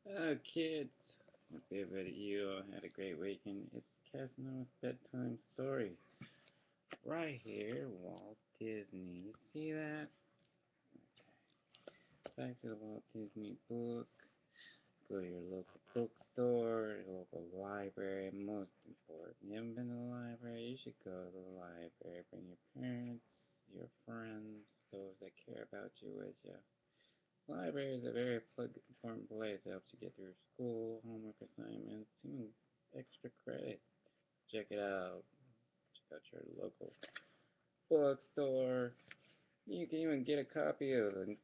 Kids, hope everybody you all had a great weekend. It's Casanovas bedtime story. Right here, Walt Disney. You see that? Back to the Walt Disney book. Go to your local bookstore, your local library. Most important, you haven't been to the library, you should go to the library. Bring your parents, your friends, those that care about you with you. Library is a very important place. It helps you get through school, homework assignments, even extra credit. Check it out. Check out your local bookstore. You can even get a copy of the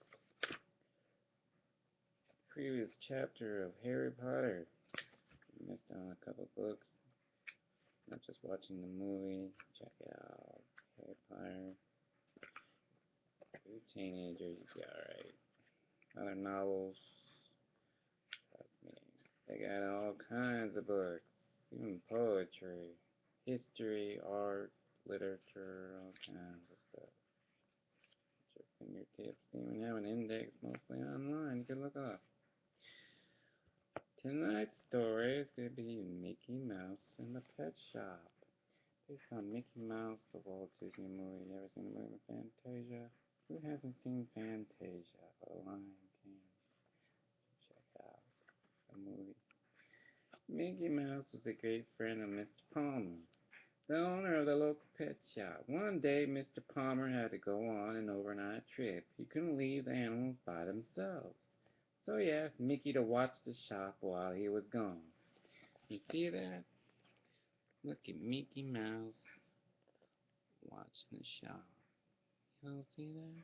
previous chapter of Harry Potter. You missed out on a couple books. Not just watching the movie. Check it out. Harry Potter. You're teenagers, you'll be alright. Other novels. Trust me. They got all kinds of books. Even poetry. History, art, literature, all kinds of stuff. At your fingertips. They even have an index mostly online. You can look up. Tonight's story is going to be Mickey Mouse and the Pet Shop. Based on Mickey Mouse, the Walt Disney movie. You ever seen the movie Fantasia? Who hasn't seen Fantasia? The Lion King. Check out the movie. Mickey Mouse was a great friend of Mr. Palmer, the owner of the local pet shop. One day, Mr. Palmer had to go on an overnight trip. He couldn't leave the animals by themselves. So he asked Mickey to watch the shop while he was gone. You see that? Look at Mickey Mouse watching the shop. You don't see that?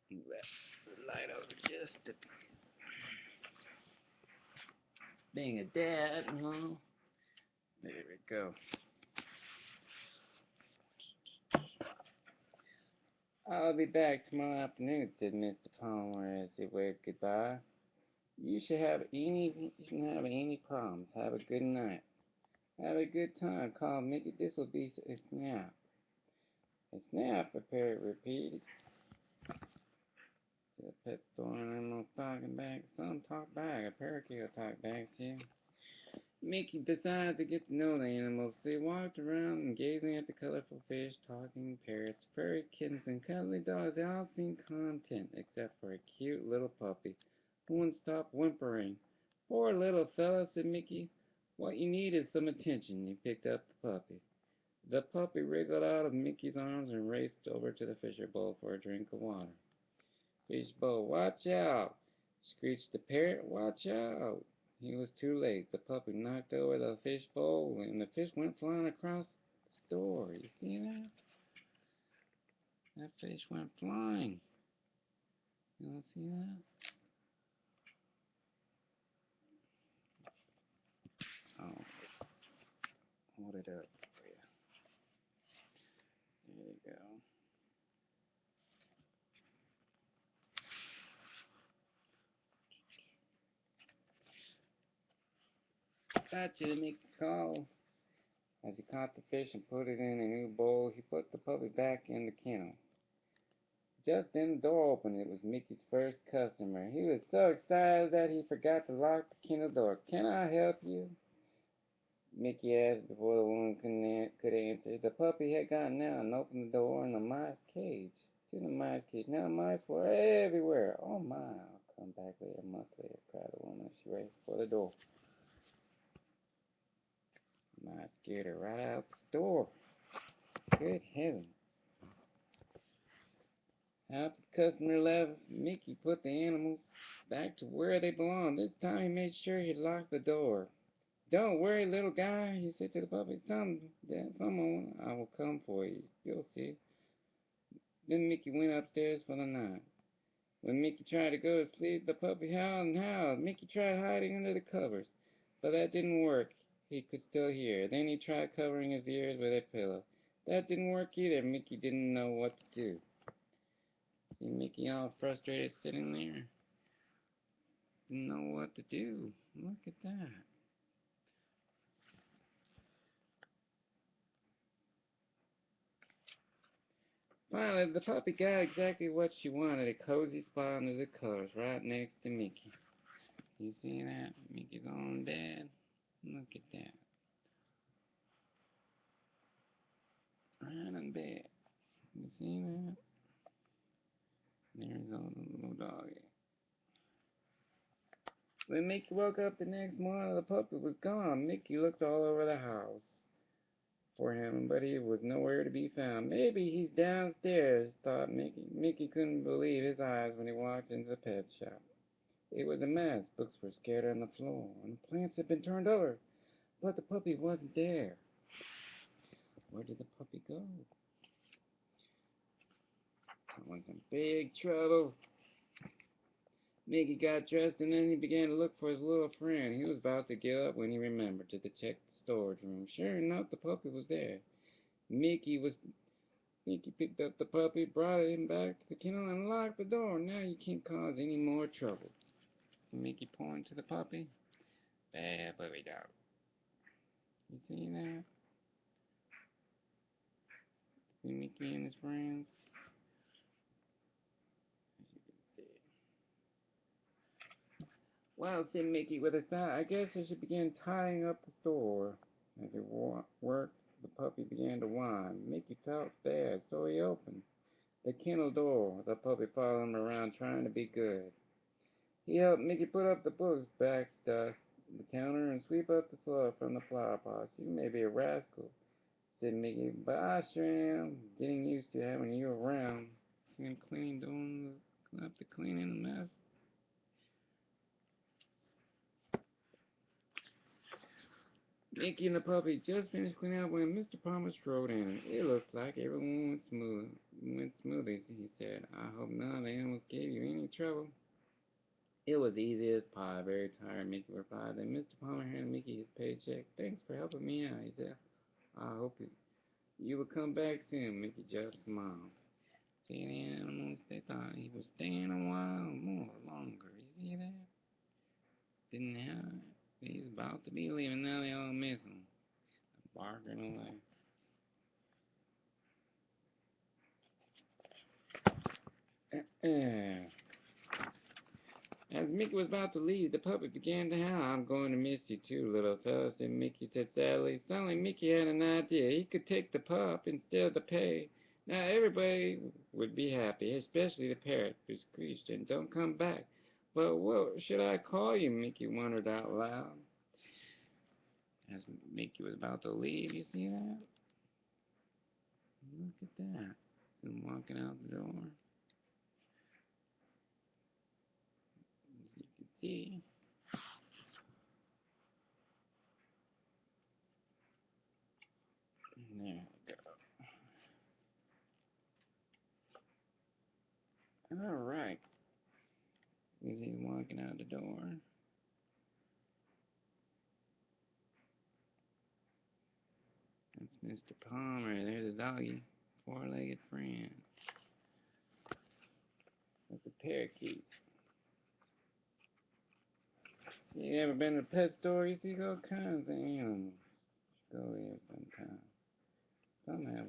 Let the light over just a bit. Being a dad, huh? There we go. I'll be back tomorrow afternoon, said Mr. Palmer as he waved goodbye. You shouldn't have any problems. Have a good night. Have a good time. Call Mickey. This will be a snap. A snap, the parrot repeated. The pet store animals talking back. Some talk back. A parakeet will talk back to you. Mickey decided to get to know the animals. They walked around and gazing at the colorful fish, talking parrots, furry kittens, and cuddly dogs. They all seemed content, except for a cute little puppy who wouldn't stop whimpering. Poor little fella, said Mickey. What you need is some attention. He picked up the puppy. The puppy wriggled out of Mickey's arms and raced over to the fisher bowl for a drink of water. Fish bowl, watch out! Screeched the parrot, watch out! He was too late. The puppy knocked over the fish bowl, and the fish went flying across the store. You see that? That fish went flying. You don't see that? Oh, hold it up for you. There you go. Got you to make a call. As he caught the fish and put it in a new bowl, he put the puppy back in the kennel. Just then the door opened. It was Mickey's first customer. He was so excited that he forgot to lock the kennel door. Can I help you? Mickey asked before the woman could answer. The puppy had gotten out and opened the door in the mice cage. To the mice cage. Now mice were everywhere. Oh my, I'll come back later, months later, cried the woman as she raced for the door. The mice scared her right out the door. Good heavens. After the customer left, Mickey put the animals back to where they belonged. This time he made sure he locked the door. Don't worry, little guy, he said to the puppy. Someone, I will come for you. You'll see. Then Mickey went upstairs for the night. When Mickey tried to go to sleep, the puppy howled and howled. Mickey tried hiding under the covers, but that didn't work. He could still hear. Then he tried covering his ears with a pillow. That didn't work either. Mickey didn't know what to do. See Mickey all frustrated sitting there. Didn't know what to do. Look at that. Finally, the puppy got exactly what she wanted, a cozy spot under the covers right next to Mickey. You see that? Mickey's on bed. Look at that. Right in bed. You see that? There's our little doggy. When Mickey woke up the next morning, the puppy was gone. Mickey looked all over the house for him, but he was nowhere to be found. Maybe he's downstairs, thought Mickey. Mickey couldn't believe his eyes when he walked into the pet shop. It was a mess. Books were scattered on the floor, and the plants had been turned over. But the puppy wasn't there. Where did the puppy go? I was in big trouble. Mickey got dressed and then he began to look for his little friend. He was about to give up when he remembered to check the storage room. Sure enough, the puppy was there. Mickey picked up the puppy, brought him back to the kennel, and locked the door. Now you can't cause any more trouble. Mickey pointed to the puppy. Bad puppy dog. You see that? See Mickey and his friends? As you can see. Well, said Mickey with a sigh, I guess I should begin tying up the store. As he worked, the puppy began to whine. Mickey felt bad, so he opened the kennel door. The puppy followed him around trying to be good. He helped Mickey put up the books, back dust the counter, and sweep up the floor from the flower pots. You may be a rascal, said Mickey, but I sure am getting used to having you around. See him doing the cleaning mess. Mickey and the puppy just finished cleaning up when Mr. Palmer strode in. It looked like everyone went smoothly, he said. I hope none of the animals gave you any trouble. It was easy as pie, very tired, Mickey replied. Then Mr. Palmer handed Mickey his paycheck. Thanks for helping me out, he said. I hope you will come back soon, Mickey just smiled. See the animals, they thought he was staying a while more longer. You see that? Didn't have he's about to be leaving, now they all miss him. Barking away. As Mickey was about to leave, the puppy began to howl. I'm going to miss you too, little fella, said Mickey said sadly. Suddenly Mickey had an idea. He could take the pup instead of the pay. Now everybody would be happy, especially the parrot who screeched and don't come back. But what should I call you? Mickey wondered out loud. As Mickey was about to leave, you see that? Look at that. And walking out the door. As you can see. There we go. Alright. As he's walking out the door. That's Mr. Palmer. There's a doggy. Four-legged friend. That's a parakeet. You ever been to a pet store? You see all kinds of animals. Go there sometime. Some have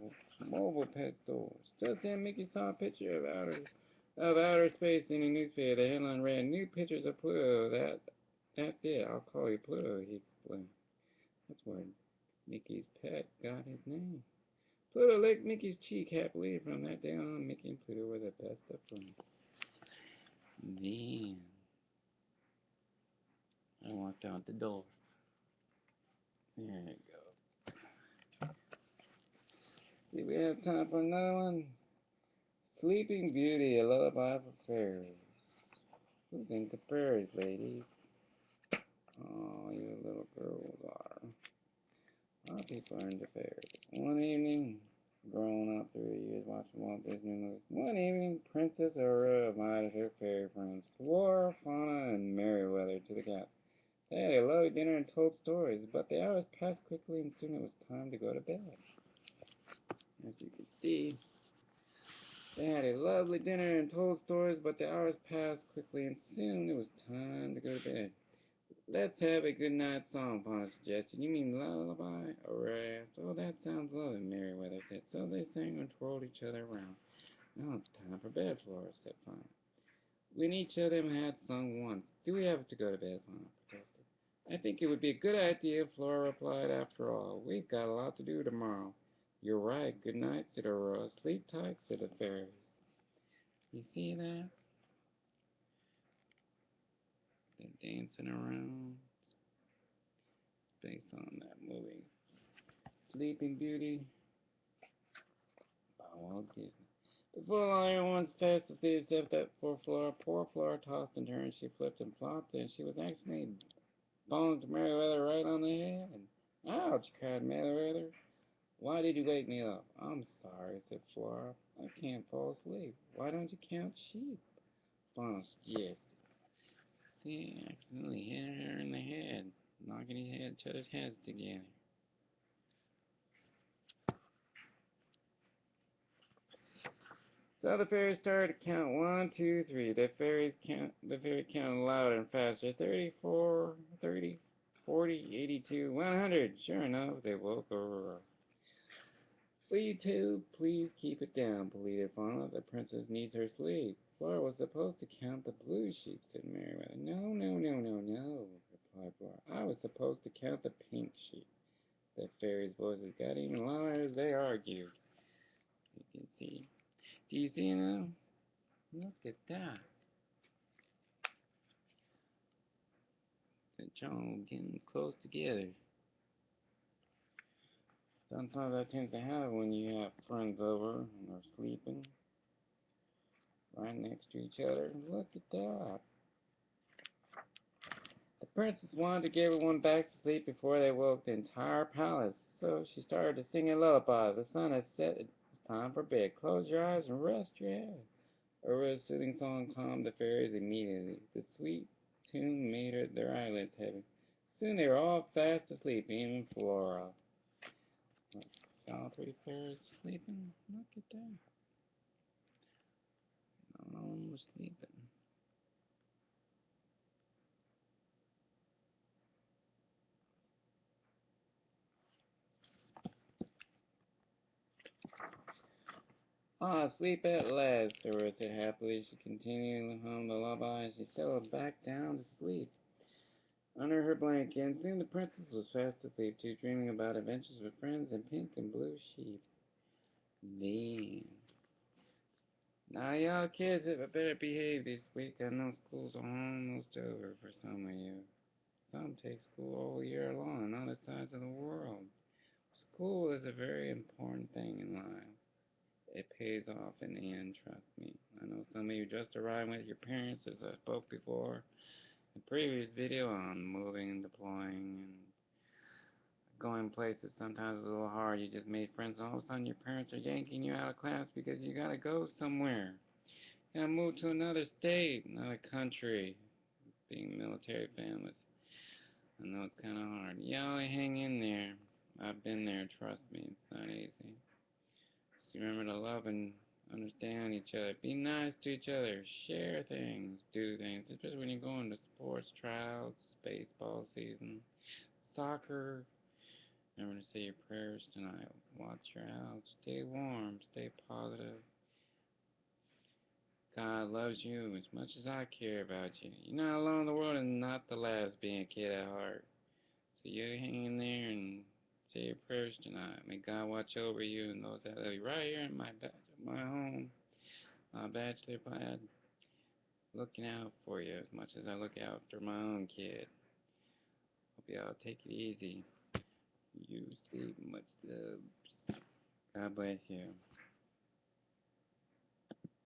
mobile pet stores. Just then Mickey saw a picture of outer space in a newspaper. The headline read, New pictures of Pluto. That's it. I'll call you Pluto, he explained. That's where Mickey's pet got his name. Pluto licked Mickey's cheek happily. From that day on, Mickey and Pluto were the best of friends. Then I walked out the door. There you go. See, we have time for another one. Sleeping Beauty, a lullaby for fairies. Who's into fairies, ladies? Oh, you little girls are. A lot of people are into fairies. One evening, growing up through the years watching Walt Disney movies, one evening, Princess Aurora invited her fairy friends, Flora, Fauna, and Merryweather, to the castle. They had a lovely dinner and told stories, but the hours passed quickly and soon it was time to go to bed. As you can see, they had a lovely dinner and told stories, but the hours passed quickly and soon it was time to go to bed. Let's have a good night song, Fauna suggested. You mean lullaby? Aurora asked. Oh, that sounds lovely, Merryweather said. So they sang and twirled each other around. Now it's time for bed, Flora, said Fauna. When each of them had sung once, do we have to go to bed, Fauna protested. I think it would be a good idea, Flora replied. After all, we've got a lot to do tomorrow. You're right. Good night, said Aurora. Sleep tight, said the fairies. You see that? They're dancing around. It's based on that movie, Sleeping Beauty, by Walt Disney. Before long, everyone's fast asleep except that poor Flora. Poor Flora tossed and turned. She flipped and flopped, and she was accidentally bonked Merryweather right on the head. Ouch, cried Merryweather. Why did you wake me up? I'm sorry, said Flora. I can't fall asleep. Why don't you count sheep? Fauna suggested. See, I accidentally hit her in the head, knocking each other's heads together. So the fairies started to count 1, 2, 3. The fairy counted louder and faster. 34, 30, 40, 82, 100. Sure enough, they woke Aurora. Please, too, please keep it down, pleaded Fauna. The princess needs her sleep. Flora was supposed to count the blue sheep, said Merryweather. No, no, no, no, no, replied Flora. I was supposed to count the pink sheep. The fairies' voices got even louder as they argued. So you can see. Do you see now? Look at that. They're all getting close together. Sometimes that tends to happen when you have friends over and they're sleeping right next to each other. Look at that. The princess wanted to get everyone back to sleep before they woke the entire palace, so she started to sing a lullaby. The sun has set. It's time for bed. Close your eyes and rest your head. Aurora's soothing song calmed the fairies immediately. The sweet tune made their eyelids heavy. Soon they were all fast asleep, even Flora. All three fairies sleeping. Look at that. All of them were sleeping. Ah, sleep at last, Aurora said happily. She continued to hum the lullaby as she settled back down to sleep under her blanket, and soon the princess was fast asleep too, dreaming about adventures with friends and pink and blue sheep. The Now, y'all kids better behave this week. I know school's almost over for some of you. Some take school all year long on other sides of the world. School is a very important thing in life. It pays off in the end, trust me. I know some of you just arrived with your parents, as I spoke before in the previous video on moving and deploying and going places. Sometimes it's a little hard. You just made friends, and all of a sudden your parents are yanking you out of class because you gotta go somewhere. You gotta move to another state, another country. Being military families, I know it's kind of hard. Y'all hang in there. I've been there, trust me. It's not easy. Just remember to love and understand each other. Be nice to each other. Share things. Do things. Especially when you're going to sports tryouts, baseball season, soccer. Remember to say your prayers tonight. Watch your health. Stay warm. Stay positive. God loves you as much as I care about you. You're not alone in the world and not the last being a kid at heart. So you hang in there and say your prayers tonight. May God watch over you and those that love you right here in my home, my bachelor pad, looking out for you as much as I look after my own kid. Hope y'all take it easy. You sleep much love. God bless you.